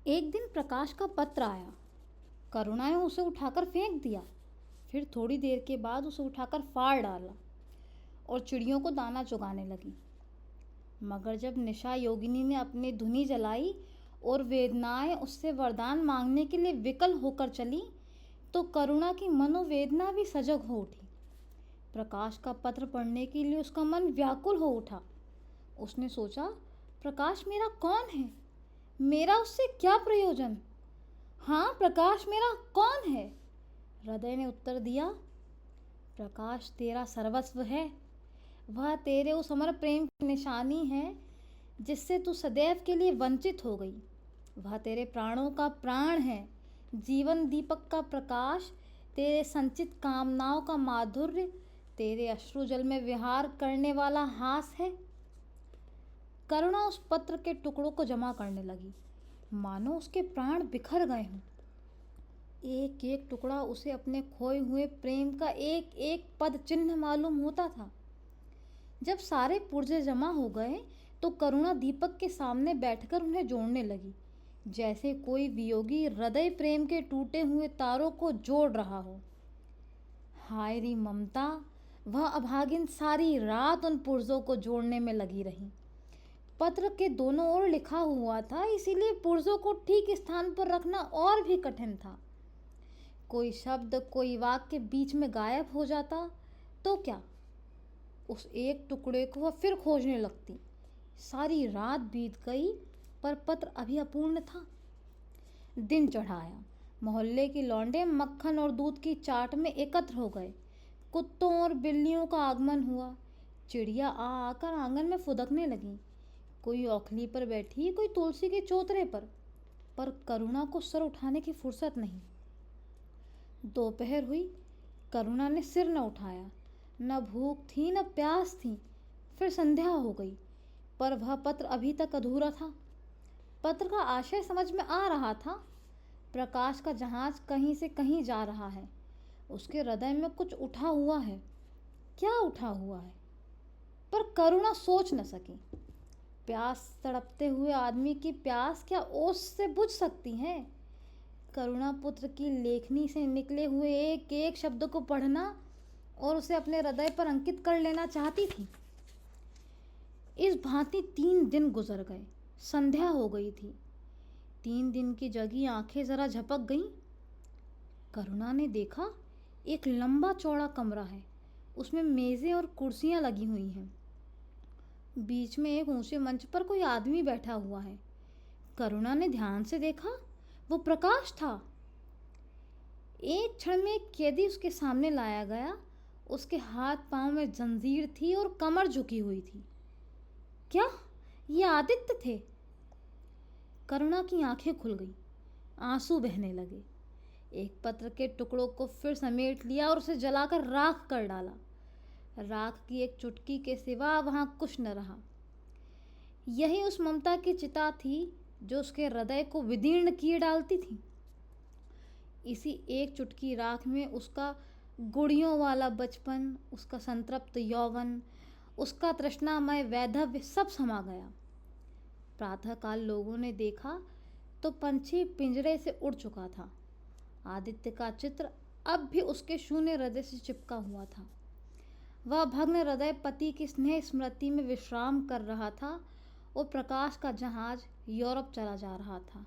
एक दिन प्रकाश का पत्र आया। करुणा ने उसे उठाकर फेंक दिया। फिर थोड़ी देर के बाद उसे उठाकर फाड़ डाला और चिड़ियों को दाना चुगाने लगी। मगर जब निशा योगिनी ने अपनी धुनी जलाई और वेदनाएं उससे वरदान मांगने के लिए विकल होकर चली, तो करुणा की मनोवेदना भी सजग हो उठी। प्रकाश का पत्र पढ़ने के लिए उसका मन व्याकुल हो उठा। उसने सोचा, प्रकाश मेरा कौन है? मेरा उससे क्या प्रयोजन? हाँ, प्रकाश मेरा कौन है? हृदय ने उत्तर दिया, प्रकाश तेरा सर्वस्व है। वह तेरे उस अमर प्रेम की निशानी है जिससे तू सदैव के लिए वंचित हो गई। वह तेरे प्राणों का प्राण है, जीवन दीपक का प्रकाश, तेरे संचित कामनाओं का माधुर्य, तेरे अश्रु जल में विहार करने वाला हास है। करुणा उस पत्र के टुकड़ों को जमा करने लगी, मानो उसके प्राण बिखर गए हों। एक एक टुकड़ा उसे अपने खोए हुए प्रेम का एक एक पद चिन्ह मालूम होता था। जब सारे पुर्जे जमा हो गए तो करुणा दीपक के सामने बैठकर उन्हें जोड़ने लगी, जैसे कोई वियोगी हृदय प्रेम के टूटे हुए तारों को जोड़ रहा हो। हाय री ममता, वह अभागिन सारी रात उन पुर्जों को जोड़ने में लगी रही। पत्र के दोनों ओर लिखा हुआ था, इसीलिए पुर्जों को ठीक स्थान पर रखना और भी कठिन था। कोई शब्द, कोई वाक्य बीच में गायब हो जाता तो क्या? उस एक टुकड़े को वह फिर खोजने लगती। सारी रात बीत गई पर पत्र अभी अपूर्ण था। दिन चढ़ा आया। मोहल्ले की लौंडे मक्खन और दूध की चाट में एकत्र हो गए। कुत्तों और बिल्लियों का आगमन हुआ। चिड़िया आ आकर आंगन में फुदकने लगी। कोई औखली पर बैठी, कोई तुलसी के चौतरे पर करुणा को सर उठाने की फुर्सत नहीं। दोपहर हुई, करुणा ने सिर न उठाया। न भूख थी न प्यास थी। फिर संध्या हो गई, पर वह पत्र अभी तक अधूरा था। पत्र का आशय समझ में आ रहा था। प्रकाश का जहाज कहीं से कहीं जा रहा है। उसके हृदय में कुछ उठा हुआ है। क्या उठा हुआ है? पर करुणा सोच न सकी। प्यास तड़पते हुए आदमी की प्यास क्या ओस से बुझ सकती है? करुणा पुत्र की लेखनी से निकले हुए एक एक शब्द को पढ़ना और उसे अपने हृदय पर अंकित कर लेना चाहती थी। इस भांति 3 दिन गुजर गए। संध्या हो गई थी। 3 दिन की जगी आंखें जरा झपक गईं। करुणा ने देखा, एक लंबा चौड़ा कमरा है। उसमें मेज़ें और कुर्सियां लगी हुई हैं। बीच में एक ऊंचे मंच पर कोई आदमी बैठा हुआ है। करुणा ने ध्यान से देखा, वो प्रकाश था। एक क्षण में एक कैदी उसके सामने लाया गया। उसके हाथ पांव में जंजीर थी और कमर झुकी हुई थी। क्या ये आदित्य थे? करुणा की आंखें खुल गईं, आंसू बहने लगे। एक पत्र के टुकड़ों को फिर समेट लिया और उसे जलाकर राख कर डाला। राख की एक चुटकी के सिवा वहां कुछ न रहा। यही उस ममता की चिता थी जो उसके हृदय को विदीर्ण किए डालती थी। इसी एक चुटकी राख में उसका गुड़ियों वाला बचपन, उसका संतृप्त यौवन, उसका तृष्णामय वैधव्य सब समा गया। प्रातःकाल लोगों ने देखा तो पंछी पिंजरे से उड़ चुका था। आदित्य का चित्र अब भी उसके शून्य हृदय से चिपका हुआ था। वह भग्न हृदय पति की स्नेह स्मृति में विश्राम कर रहा था और प्रकाश का जहाज यूरोप चला जा रहा था।